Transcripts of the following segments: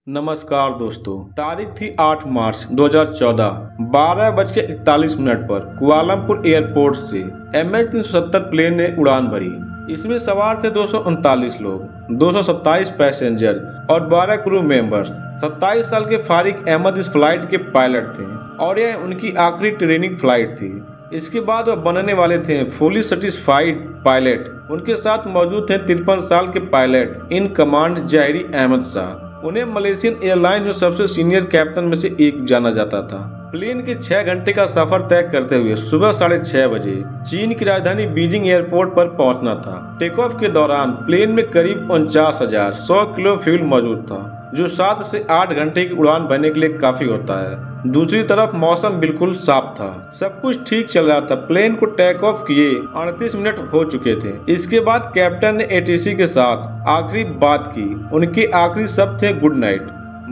नमस्कार दोस्तों, तारीख थी 8 मार्च 2014, 12:41 पर कुआलालंपुर एयरपोर्ट से MH370 प्लेन ने उड़ान भरी। इसमें सवार थे 239 लोग, 227 पैसेंजर और 12 क्रू मेंबर्स। 27 साल के फारिक अहमद इस फ्लाइट के पायलट थे और यह उनकी आखिरी ट्रेनिंग फ्लाइट थी। इसके बाद वह बनने वाले थे फुली सेटिस्फाइड पायलट। उनके साथ मौजूद थे 53 साल के pilot in command Zaheer Ahmed Shah. उन्हें मलेशियन एयरलाइंस में सबसे सीनियर कैप्टन में से एक जाना जाता था। प्लेन के 6 घंटे का सफर तय करते हुए सुबह 6:30 बजे चीन की राजधानी बीजिंग एयरपोर्ट पर पहुंचना था। टेक ऑफ के दौरान प्लेन में करीब 49,100 किलो फ्यूल मौजूद था, जो 7 से 8 घंटे की उड़ान भरने के लिए काफी होता है। दूसरी तरफ मौसम बिल्कुल साफ था, सब कुछ ठीक चल रहा था। प्लेन को टेक ऑफ किए 38 मिनट हो चुके थे। इसके बाद कैप्टन ने ATC के साथ आखिरी बात की। उनके आखिरी शब्द थे गुड नाइट।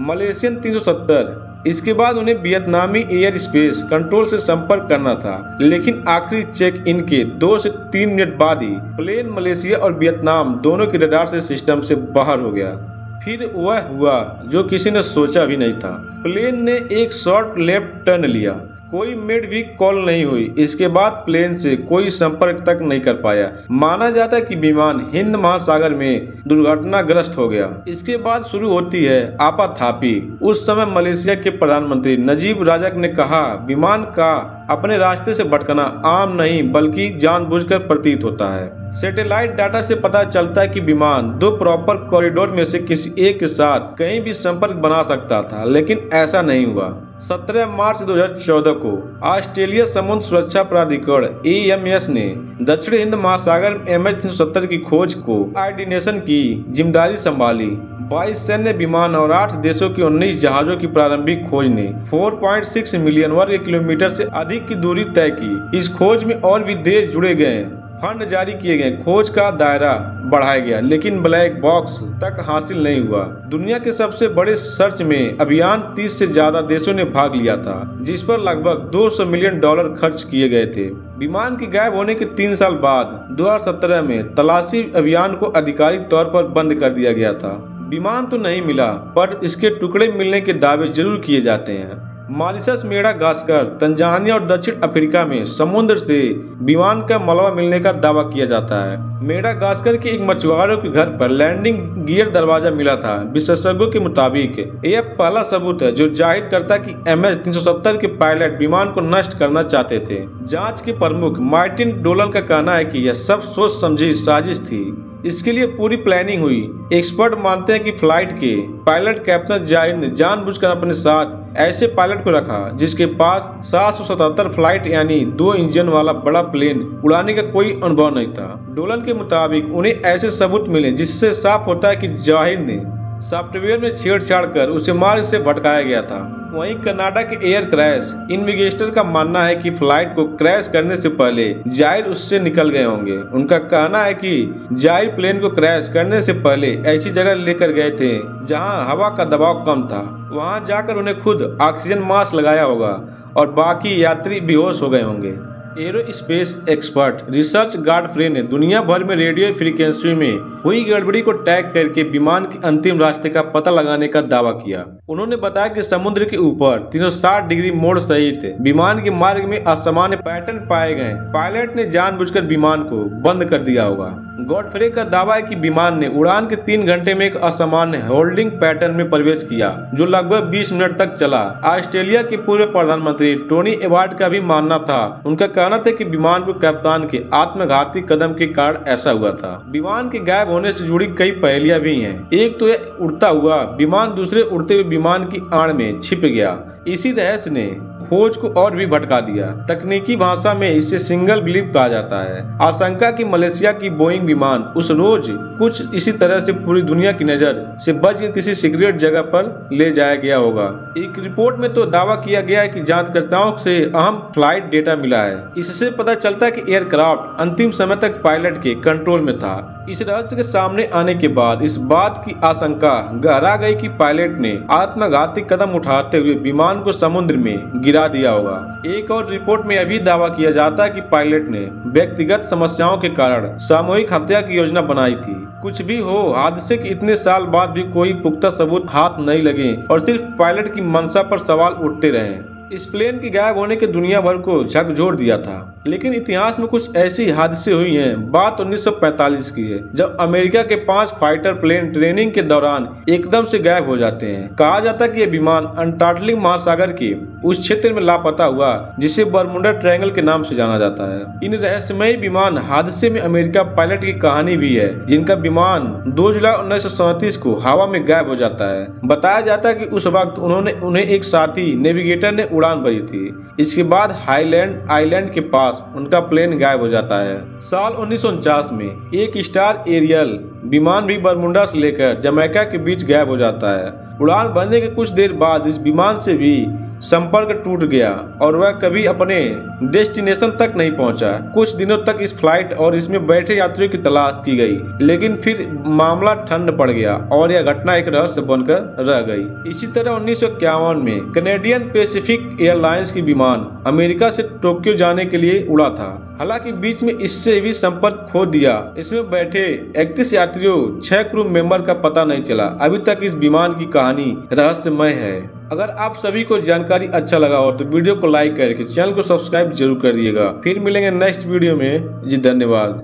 मलेशियन 370। इसके बाद उन्हें वियतनामी एयर स्पेस कंट्रोल से संपर्क करना था, लेकिन आखिरी चेक इन के 2 से 3 मिनट बाद ही प्लेन मलेशिया और वियतनाम दोनों के रडार से सिस्टम से बाहर हो गया। फिर वह हुआ जो किसी ने सोचा भी नहीं था। प्लेन ने एक शॉर्ट लेफ्ट टर्न लिया, कोई मिड भी कॉल नहीं हुई। इसके बाद प्लेन से कोई संपर्क तक नहीं कर पाया। माना जाता है कि विमान हिंद महासागर में दुर्घटनाग्रस्त हो गया। इसके बाद शुरू होती है आपाधापी। उस समय मलेशिया के प्रधानमंत्री नजीब राजक ने कहा, विमान का अपने रास्ते से भटकना आम नहीं बल्कि जानबूझकर प्रतीत होता है। सैटेलाइट डाटा से पता चलता है कि विमान 2 प्रॉपर कॉरिडोर में से किसी एक के साथ कहीं भी संपर्क बना सकता था, लेकिन ऐसा नहीं हुआ। 17 मार्च 2014 को ऑस्ट्रेलिया समुद्र सुरक्षा प्राधिकरण AMS ने दक्षिण हिंद महासागर में MH370 की खोज को कोऑर्डिनेशन की जिम्मेदारी संभाली। 22 सैन्य विमान और 8 देशों की 19 जहाजों की प्रारंभिक खोज ने 4.6 मिलियन वर्ग किलोमीटर से अधिक की दूरी तय की। इस खोज में और भी देश जुड़े गए, फंड जारी किए गए, खोज का दायरा बढ़ाया गया, लेकिन ब्लैक बॉक्स तक हासिल नहीं हुआ। दुनिया के सबसे बड़े सर्च में अभियान 30 से ज्यादा देशों ने भाग लिया था, जिस पर लगभग $200 मिलियन खर्च किए गए थे। विमान के गायब होने के 3 साल बाद 2017 में तलाशी अभियान को आधिकारिक तौर पर बंद कर दिया गया था। विमान तो नहीं मिला, पर इसके टुकड़े मिलने के दावे जरूर किए जाते हैं। मॉरिशस, मेडागास्कर, तंजानिया और दक्षिण अफ्रीका में समुद्र से विमान का मलबा मिलने का दावा किया जाता है। मेडागास्कर के एक मछुआरों के घर पर लैंडिंग गियर दरवाजा मिला था। विशेषज्ञों के मुताबिक यह पहला सबूत है जो जाहिर करता कि MH370 के पायलट विमान को नष्ट करना चाहते थे। जांच के प्रमुख मार्टिन डोलन का कहना है कि यह सब सोच समझी साजिश थी। इसके लिए पूरी प्लानिंग हुई। एक्सपर्ट मानते हैं कि फ्लाइट के पायलट कैप्टन जाहिर ने जानबूझकर अपने साथ ऐसे पायलट को रखा जिसके पास 777 फ्लाइट यानी 2 इंजन वाला बड़ा प्लेन उड़ाने का कोई अनुभव नहीं था। डोलन के मुताबिक उन्हें ऐसे सबूत मिले जिससे साफ होता है कि जाहिर ने सॉफ्टवेयर में छेड़छाड़ कर उसे मार्ग से भटकाया गया था। वहीं कनाडा के एयर क्रैश इन्वेस्टिगेटर का मानना है कि फ्लाइट को क्रैश करने से पहले जाहिर उससे निकल गए होंगे। उनका कहना है कि जाहिर प्लेन को क्रैश करने से पहले ऐसी जगह लेकर गए थे जहां हवा का दबाव कम था। वहां जाकर उन्हें खुद ऑक्सीजन मास्क लगाया होगा और बाकी यात्री बेहोश हो गए होंगे। एरोस्पेस एक्सपर्ट रिसर्च गॉडफ्रे ने दुनिया भर में रेडियो फ्रीक्वेंसी में हुई गड़बड़ी को टैग करके विमान के अंतिम रास्ते का पता लगाने का दावा किया। उन्होंने बताया कि समुद्र के ऊपर 360 डिग्री मोड़ सहित विमान के मार्ग में असामान्य पैटर्न पाए गए। पायलट ने जानबूझकर विमान को बंद कर दिया होगा। गॉडफ्रे का दावा है कि विमान ने उड़ान के 3 घंटे में एक असामान्य होल्डिंग पैटर्न में प्रवेश किया जो लगभग 20 मिनट तक चला। ऑस्ट्रेलिया के पूर्व प्रधानमंत्री टोनी एबॉट का भी मानना था। उनका कहना था कि विमान को कप्तान के आत्मघाती कदम के कारण ऐसा हुआ था। विमान के गायब होने से जुड़ी कई पहेलियां भी हैं। एक तो यह उड़ता हुआ विमान दूसरे उड़ते हुए विमान की आड़ में छिप गया। इसी रहस्य ने खोज को और भी भटका दिया। तकनीकी भाषा में इसे सिंगल ब्लिप कहा जाता है। आशंका की मलेशिया की बोइंग विमान उस रोज कुछ इसी तरह से पूरी दुनिया की नजर से बच के किसी सीक्रेट जगह पर ले जाया गया होगा। एक रिपोर्ट में तो दावा किया गया है कि जांचकर्ताओं से अहम फ्लाइट डेटा मिला है। इससे पता चलता है कि एयरक्राफ्ट अंतिम समय तक पायलट के कंट्रोल में था। इस रहस्य के सामने आने के बाद इस बात की आशंका गहरा गई कि पायलट ने आत्मघाती कदम उठाते हुए विमान को समुद्र में गिरा दिया होगा। एक और रिपोर्ट में यह भी दावा किया जाता है कि पायलट ने व्यक्तिगत समस्याओं के कारण सामूहिक हत्या की योजना बनाई थी। कुछ भी हो, हादसे के इतने साल बाद भी कोई पुख्ता सबूत हाथ नहीं लगे और सिर्फ पायलट की मंशा पर सवाल उठते रहे। इस प्लेन के गायब होने के दुनिया भर को झकझोर दिया था, लेकिन इतिहास में कुछ ऐसी हादसे हुई हैं। बात 1945 की है, जब अमेरिका के 5 फाइटर प्लेन ट्रेनिंग के दौरान एकदम से गायब हो जाते हैं। कहा जाता है कि यह विमान अंटार्कटिक महासागर के उस क्षेत्र में लापता हुआ जिसे बरमुडा ट्रायंगल के नाम से जाना जाता है। इन रहस्यमयी विमान हादसे में अमेरिका पायलट की कहानी भी है, जिनका विमान 2 जुलाई 1937 को हवा में गायब हो जाता है। बताया जाता है कि उस वक्त उन्हें एक साथी नेविगेटर ने उड़ान भरी थी। इसके बाद हाईलैंड आइलैंड के पास उनका प्लेन गायब हो जाता है। साल 1949 में एक स्टार एरियल विमान भी बरमुडा से लेकर जमैका के बीच गायब हो जाता है। उड़ान भरने के कुछ देर बाद इस विमान से भी संपर्क टूट गया और वह कभी अपने डेस्टिनेशन तक नहीं पहुंचा। कुछ दिनों तक इस फ्लाइट और इसमें बैठे यात्रियों की तलाश की गई, लेकिन फिर मामला ठंड पड़ गया और यह घटना एक रहस्य बनकर रह गई। इसी तरह 1951 में कैनेडियन पैसिफिक एयरलाइंस की विमान अमेरिका से टोक्यो जाने के लिए उड़ा था। हालांकि बीच में इससे भी संपर्क खो दिया। इसमें बैठे 31 यात्रियों 6 क्रू मेंबर का पता नहीं चला। अभी तक इस विमान की कहानी रहस्यमय है। अगर आप सभी को जानकारी अच्छा लगा हो तो वीडियो को लाइक करके चैनल को सब्सक्राइब जरूर करिएगा। फिर मिलेंगे नेक्स्ट वीडियो में। जी धन्यवाद।